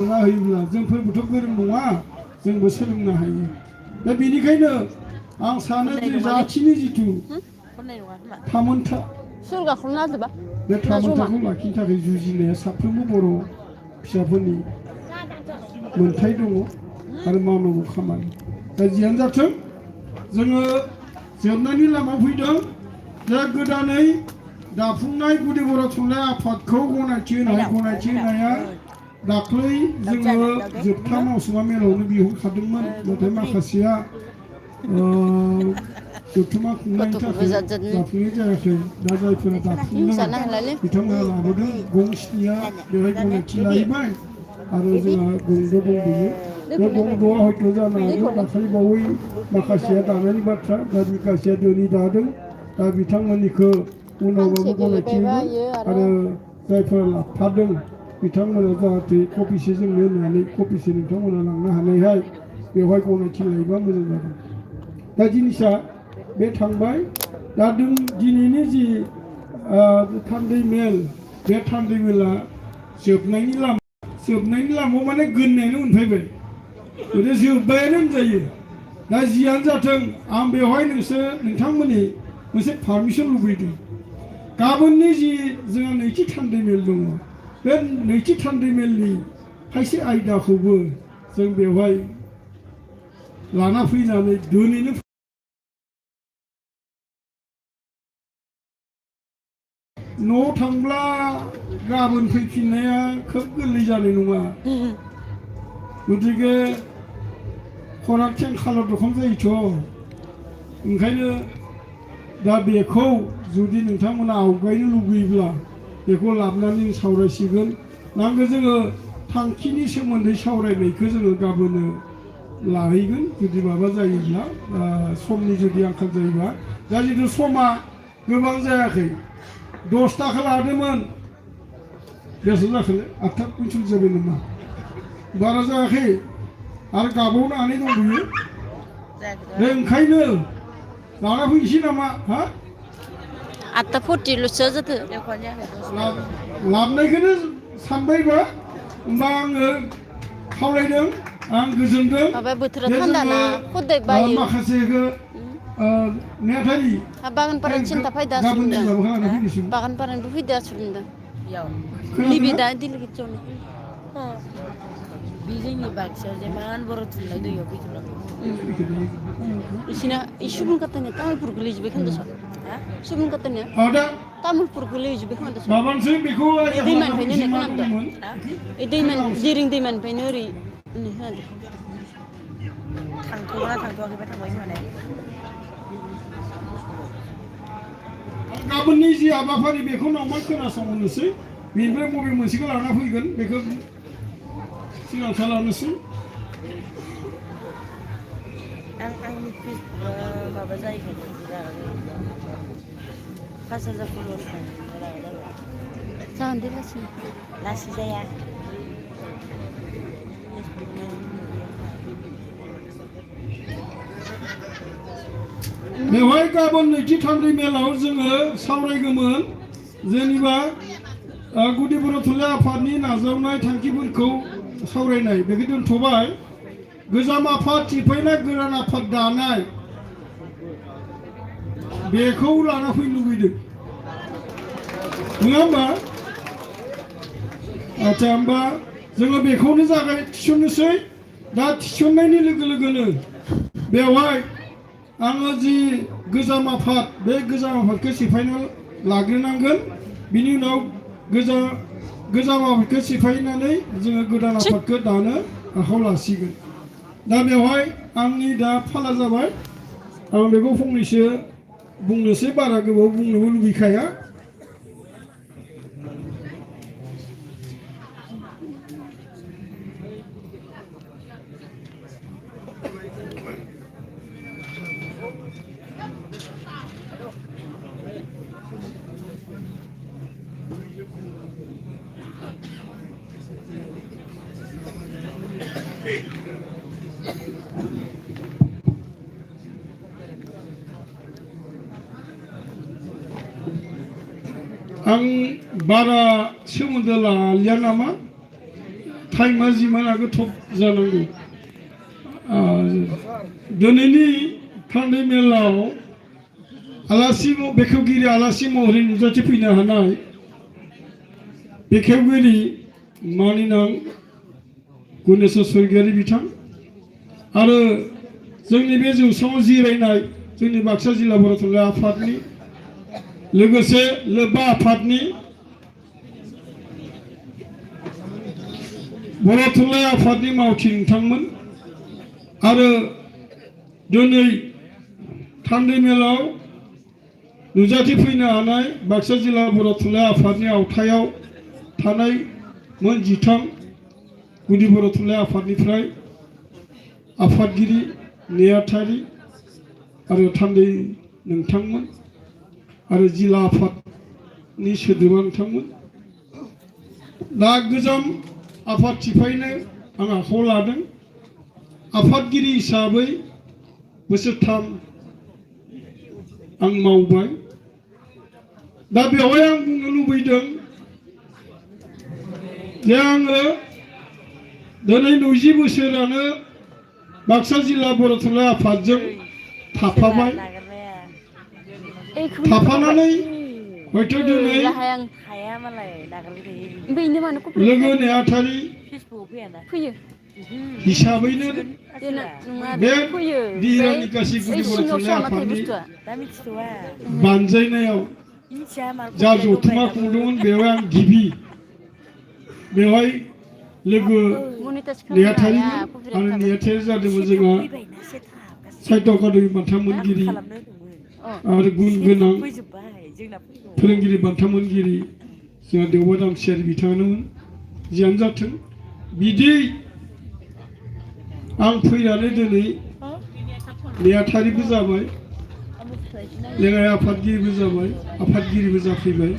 होयोब्ला जोंफोरबोथ' गोरों नङा जोंबो सोलोंनो हायो दा बेनिखायनो आं सानो जे जाथिनि जिथु थामोनथा बे थामोनथाखौ लाखिनो थाखाय जुजिनाया साफ्रोमबो बर' फिसाफोरनि मोनथाय दङ आरो मावनांगौ खामानि दा जियानो जाथों जोङो जोबनायनि लामायाव फैदों दा गोदानै दाफुंनाय गुदि बर' थुनलाइ आफादखौ गनायथि होनाया दाख्लै जोङो जोबथा मावसुमा मेलावनो बिहरखादोंमोन नाथाय माखासेया जथुमा खुंनायनि थाखाय जाफुंनाय जायाखै दा जायफोरा दाफुंदों बिथांमोना लाबोदों गंस्निया बेवहाय गनायथि लाहैबाय आरो जोंहा गंद' दंबावो बे गंद'आ हयथ' जानो हागौ दाखालि बावै माखासेया दानायनि बाथ्रा दा माखासेया दिनै दादों दा बिथांमोननिखौ उनावबाबो गनायथि होगोन आरो जायफोरा लाबोफादों बिथांमोना जाहाथे कपिसे जोंनो होननानै कपिसे नोंथांमोना लांनो हानायहाय बेवहाय गनायथि लायोबा मोजां जागोन दा जिनिसा बे थांबाय दा दिनैनि जि थान्दै मेल बे थान्दै मेला जोबनायनि लामायाव माने गोननायानो मोनफैबाय ओरै जोब्बायानो होनजायो दा जियानो जाथों आं बेवहाय नोंथांमोननि मोनसे पारमिसन लुबैदों गाबोननि जि जोंहा नैथि थान्दै मेल दङ बे नैथि थान्दै मेलनि खायसे आयदाखौबो जों बेवहाय लाना फैनानै दिनैनो न'आव थांब्ला गाबोन फैफिननाया खोब गोरलै जानाय नङा गतिके खराग खालार रखम जायोथ' ओंखायनो दा बेखौ जुदि नोंथांमोना आवगायनो लुबैयोब्ला बेखौ लाबोनानै सावरायसिगोन नांगौ जोङो थांखिनि सोमोन्दै सावरायनायखौ जोङो गाबोनो लाहैगोन जुदि माबा जायोब्ला समनि जुदि आंखाल जायोबा दा जिथु समा गोबां जायाखै 10टाखौ लादोंमोन बेसे जाखो 8टा 45 जाबाय नामा बारा जायाखै आरो गाबावनो हानाय दंबोयो ओंखायनो लाना फैनोसै नामा हा 8टा 40ल'सो जादो लाबोनायखौनो सानबायबा होमबा आङो खावलायदों आं गोजोनदों माबा बोथोरा थान्दा ना खदाय बायो माखासेखौ नेथारि बागानपारानि सिन्था फायदा सुनदों बागानपारानिबो फैदा सुनदों लिबि दा दिलगितयावनो बे जोंनि बाक्सायाव जेमान बर' थुनलाइ दैयाव फैजोबनांगौ बिसिना सुबुन खातानिया तामुलपुर गोलैजोब्बाय खोन्दोस' सुबुन खातानिया तामुलपुर गोलैजोब्बाय खोन्दोस' माबानोसै बेखौ दैमानिफ्रायनो होननाय खोनादों दिरिं दैमानिफ्रायनो ओरै होननाय खोनादों थांथ'गोना थांथ'वाखैबा थांबाय माने गाबोननि जि हाबाफारि बेखौ नावमान खोनासंनोसै बेनिफ्राय बबे मोनसेखौ लाना फैगोन बेखौ सिगां खालामनोसै आंनि माबा जायो 5000 फल'वार्स जागोन दे लासै जाया बेवहाय गाबोन नैथि थान्दै मेलाव जोङो सावरायगौमोन जेनेबा गुदि बर' थुनलाइ आफादनि नाजावनाय थांखिफोरखौ सावरायनाय बेखौ दोनथ'बाय गोजाम आफाद थिफायनाय गोदान आफाद दानाय बेखौ लाना फैनो लुबैदों नङा होमबा आच्छा होमबा जोङो बेखौनो जागाय थिसननोसै दा थिसननायनि लोगो लोगोनो बेवहाय आङो जि गोजाम आफाद बे गोजाम आफादखौ सिफायना लाग्रोनांगोन बिनि उनाव गोजाम आफादखौ सिफायनानै जोङो गोदान आफादखौ दानो आखायाव लासिगोन दा बेवहाय आंनि दा फाला जाबाय आं बेखौ फंनैसो बुंनोसै बारा गोबाव बुंनोबो लुबैखाया आं बारा सोमोन्दो लालिया नामा टाइमा जिमानाबो थब जानांगौ दिनैनि थान्दै मेलाव आलासि बेखेवगिरि आलासि महरै नुजाथिफैनो हानाय बेखेवगिरि मानिनां गुनेश्वर स्वर्गीयारि बिथां आरो जोंनि बे जौसाङाव जिरायनाय जोंनि बाक्सा जिल्ला बर' थुनलाइ आफादनि लोगोसे लोब्बा आफादनि बर' थुनलाइ आफादनि मावथि नोंथांमोन आरो दिनै थान्दै मेलाव नुजाथिफैनो हानाय बाक्सा जिल्ला बर' थुनलाइ आफादनि आवथायाव थानाय मोन 13 गुदि बर' थुनलाइ आफादनिफ्राय आफादगिरि नेहाथारि आरो थान्दै नोंथांमोन आरो जिल्ला आफादनि सोद्रोमा नोंथांमोन दा गोजाम आफाद सिफायनो आं आखायाव लादों आफादगिरि हिसाबै बोसोरथाम आं मावबाय दा बेवहाय आं बुंनो लुबैदों जे आङो दिनै 90 बोसोरानो बाक्सा जिल्ला बर' थुनलाइ आफादजों थाफाबाय थाफानानै हयथ' दिनै लोगो नेहाथारि हिसाबैनो बे दिहिरानिकासि गुदि बर' थुनलाइ आफादनि बानजायनायाव जा जथुम्मा खुंदोंमोन बेवहाय आं गिबि बेवहाय लोगो नेहाथारिमोन आरो नेहाथारि जादोंमोन जोंहा साहित्य अकादेमि बान्था मोनगिरि आरो गुन गोनां फोरोंगिरि बान्था मोनगिरि जोंहा देवबा दामसियारि बिथाङानोमोन जियानो जाथों बिदि आं फैनानै दिनै नेहाथारिबो जाबाय लेङाइ आफादगिरिबो जाबाय आफादगिरिबो जाफैबाय